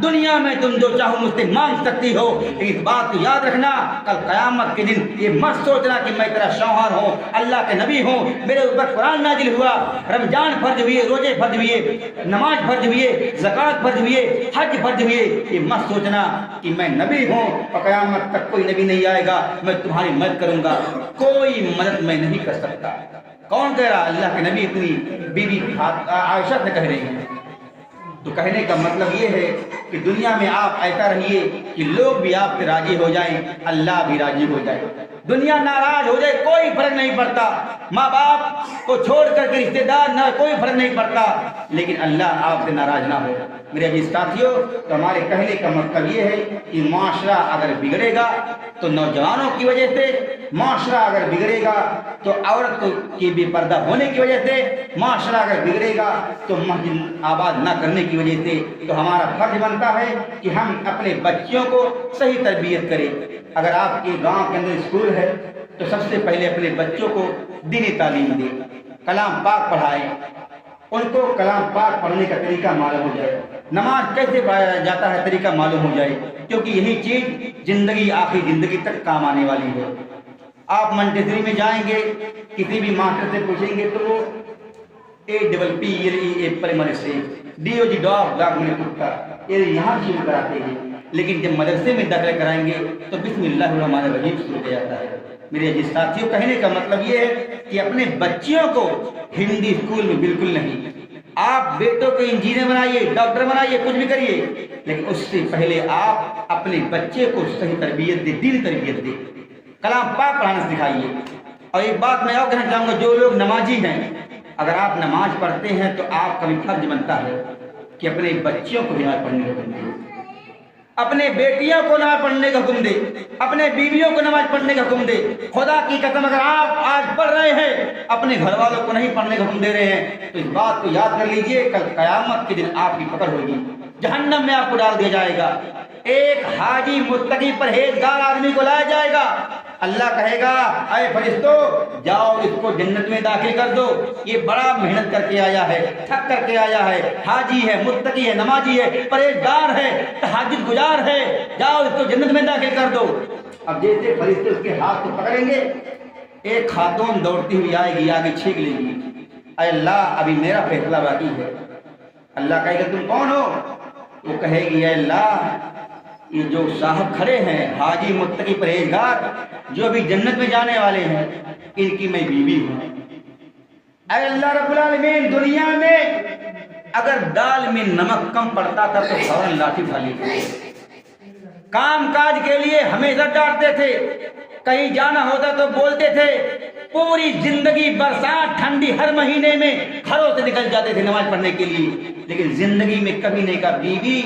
دنیا میں تم جو چاہو مجھ سے مانگ سکتی ہو، اس بات کو یاد رکھنا کل قیامت کے دن یہ مت سوچنا کہ میں تیرا شوہر ہوں، اللہ کے نبی ہوں، میرے اوپر قرآن نازل ہوا، رمضان فرض ہوئے، روزے فرض ہوئے، نماز فرض ہوئے، زکوٰۃ فرض ہوئے، حج فرض ہوئے، یہ مت سوچنا کہ میں نبی ہوں اور قیامت تک کوئی نبی نہیں آئے گا میں تمہاری مدد کروں گا، کوئی مدد میں نہیں کر سکتا۔ کون کہہ رہا؟ اللہ کے نبی اپنی بیوی عائشہ سے کہہ رہے ہیں۔ تو کہنے کا مطلب یہ ہے کہ دنیا میں آپ ایسا رہیے کہ لوگ بھی آپ سے راضی ہو جائیں، اللہ بھی راضی ہو جائے، دنیا ناراض ہو جائے کوئی فرق نہیں پڑتا، ماں باپ کو چھوڑ کر کے رشتے دار نہ کوئی فرق نہیں پڑتا، لیکن اللہ آپ سے ناراض نہ ہو۔ میرے عزیز ساتھیوں، تو ہمارے کہنے کا مطلب یہ ہے کہ معاشرہ اگر بگڑے گا تو نوجوانوں کی وجہ سے، معاشرہ اگر بگڑے گا تو عورت کی بے پردہ ہونے کی وجہ سے، معاشرہ اگر بگڑے گا تو مسجد آباد نہ کرنے کی وجہ سے، تو ہمارا فرض بنتا ہے کہ ہم اپنے بچوں کو صحیح تربیت کریں۔ اگر آپ کے گاؤں کے اندر اسکول ہے تو سب سے پہلے اپنے بچوں کو دینی تعلیم دیں، کلام پاک پڑھائیں، ان کو کلام پاک پڑھنے کا طریقہ معلوم ہو جائے، نماز کیسے پڑھا جاتا ہے طریقہ معلوم ہو جائے، کیونکہ یہی چیز زندگی آخری زندگی تک کام آنے والی ہے۔ آپ منٹیسری میں جائیں گے کسی بھی ماسٹر سے پوچھیں گے تو وہ APPLE پرائمری سے DOG ڈاگ میں کتا یہ یہاں شروع کراتے ہیں، لیکن جب مدرسے میں داخلہ کرائیں گے تو بسم اللہ الرحمن الرحیم شروع ہو جاتا ہے۔ میرے عزیز ساتھیوں، کہنے کا مطلب یہ ہے کہ اپنے بچیوں کو ہندی اسکول میں بالکل نہیں، آپ بیٹوں کو انجینئر بنائیے، ڈاکٹر بنائیے، کچھ بھی کریے، لیکن اس سے پہلے آپ اپنے بچے کو صحیح تربیت دیں، دینی تربیت دیں، کلام پاک پڑھانا سکھائیے۔ اور ایک بات میں اور کہنا چاہوں گا، جو لوگ نمازی ہیں اگر آپ نماز پڑھتے ہیں تو آپ کا بھی فرض بنتا ہے کہ اپنے بچیوں کو نماز پڑھنے کو دیں۔ اپنے بیٹیوں کو نماز پڑھنے کا حکم دے، اپنے بیویوں کو نماز پڑھنے کا حکم دے۔ خدا کی قسم اگر آپ آج پڑھ رہے ہیں، اپنے گھر والوں کو نہیں پڑھنے کا حکم دے رہے ہیں، تو اس بات کو یاد کر لیجئے، کل قیامت کے دن آپ کی پکڑ ہوگی، جہنم میں آپ کو ڈال دیا جائے گا۔ ایک حاجی متقی پرہیزگار آدمی کو لایا جائے گا، اللہ کہے گا اے فرشتو جاؤ اس کو جنت میں داخل کر دو، یہ بڑا محنت کر کے آیا ہے، تھک کر کے آیا ہے، حاجی ہے، متقی ہے، نمازی ہے، پرہیزگار ہے، تہجد گزار ہے، جاؤ اس کو جنت میں داخل کر دو۔ اب جیسے فرشتے اس کے ہاتھ کو پکڑیں گے، ایک خاتون دوڑتی ہوئی آئے گی، آگے چھینک لے گی، اے اللہ ابھی میرا فیصلہ باقی ہے۔ اللہ کہے گا تم کون ہو؟ وہ کہے گی اے اللہ یہ جو صاحب کھڑے ہیں، حاجی متقی پرہیزگار، جو بھی جنت میں جانے والے ہیں، ان کی میں بیوی ہوں۔ اے اللہ رب العالمین، دنیا میں اگر دال میں نمک کم پڑتا تھا تو فوراً لاٹھی اٹھا لی تھی، کام کاج کے لیے ہمیشہ ڈانٹتے تھے، کہیں جانا ہوتا تو بولتے تھے، پوری زندگی برسات ٹھنڈی ہر مہینے میں گھروں سے نکل جاتے تھے نماز پڑھنے کے لیے، لیکن زندگی میں کبھی نہیں کہا بیوی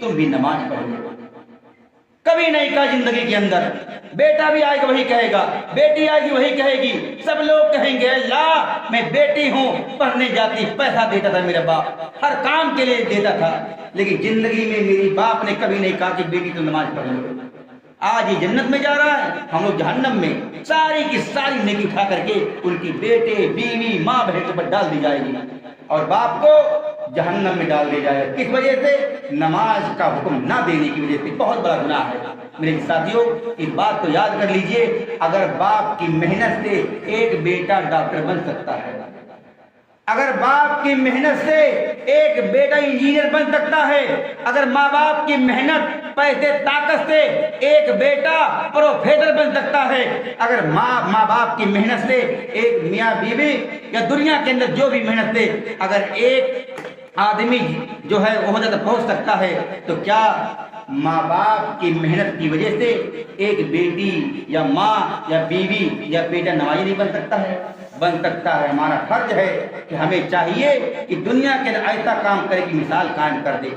تم بھی نماز پڑھو، کبھی نہیں کہا زندگی کے اندر۔ بیٹا بھی آئے گا وہی کہے گا، بیٹی آئے گی وہی کہے گی، سب لوگ کہیں گے اللہ میں بیٹی ہوں، پڑھنے جاتی، پیسہ دیتا تھا میرا باپ، ہر کام کے لیے دیتا تھا، لیکن زندگی میں میری باپ نے کبھی نہیں کہا کہ بیٹی تو نماز پڑھ لو۔ آج یہ جنت میں جا رہا ہے، ہم لوگ جہنم میں، ساری کی ساری نیکی اٹھا کر کے ان کی بیٹے بیوی ماں بہن پر ڈال دی جائے گی، اور باپ کو جہنم میں ڈال دیا جائے گا۔ کس وجہ سے؟ نماز کا حکم نہ دینے کی وجہ سے، بہت بڑا گناہ ہے۔ میرے ساتھیوں اس بات کو یاد کر لیجئے، اگر باپ کی محنت سے ایک بیٹا ڈاکٹر بن سکتا ہے، اگر باپ کی محنت سے ایک بیٹا انجینئر بن سکتا ہے، اگر ماں باپ کی محنت پیسے طاقت سے ایک بیٹا پروفیسر بن سکتا ہے، اگر ماں باپ کی محنت سے ایک میاں بیوی یا دنیا کے اندر جو بھی محنت سے اگر ایک آدمی جو ہے عہدہ تک پہنچ سکتا ہے، تو کیا ماں باپ کی محنت کی وجہ سے ایک بیٹی یا ماں یا بیوی یا بیٹا نمازی نہیں بن سکتا ہے؟ بن سکتا ہے۔ ہمارا فرض ہے کہ ہمیں چاہیے کہ دنیا کے اندر ایسا کام کرے کی مثال قائم کر دے۔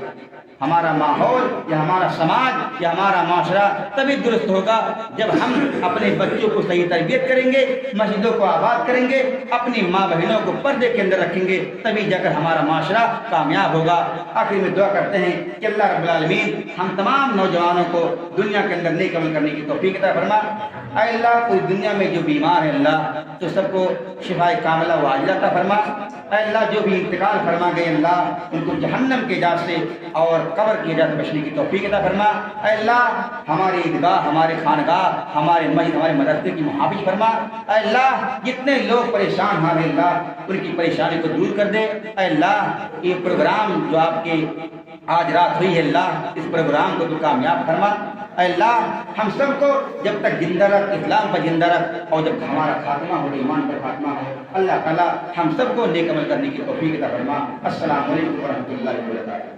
ہمارا ماحول یا ہمارا سماج یا ہمارا معاشرہ تبھی درست ہوگا جب ہم اپنے بچوں کو صحیح تربیت کریں گے، مسجدوں کو آباد کریں گے، اپنی ماں بہنوں کو پردے کے اندر رکھیں گے، تبھی جا کر ہمارا معاشرہ کامیاب ہوگا۔ آخر میں دعا کرتے ہیں کہ اللہ رب العالمین ہم تمام نوجوانوں کو دنیا کے اندر نیک عمل کرنے کی توفیق عطا فرما۔ اے اللہ کوئی دنیا میں جو بیمار ہے اللہ تو سب کو شفائے کاملہ و عاجلہ عطا فرما۔ اے اللہ جو بھی انتقال فرما گئے اللہ ان کو جہنم کے عذاب سے اور قبر کی عذاب سے بچنے کی توفیق عطا فرما۔ اے اللہ ہماری عیدگاہ، ہمارے خانگاہ، ہمارے مسجد، ہمارے مدرسے کی محافظ فرما۔ اے اللہ جتنے لوگ پریشان ہیں اللہ ان کی پریشانی کو دور کر دے۔ اے اللہ یہ پروگرام جو آپ کے آج رات ہوئی ہے اللہ اس پروگرام کو تو کامیاب فرما۔ اے اللہ ہم سب کو جب تک زندہ رکھ، اسلام پر زندہ رکھ، اور جب ہمارا خاتمہ ہو ایمان پر خاتمہ ہو، اللہ تعالیٰ ہم سب کو نیک عمل کرنے کی توفیق عطا فرما۔ السلام علیکم ورحمۃ اللہ وبرکاتہ۔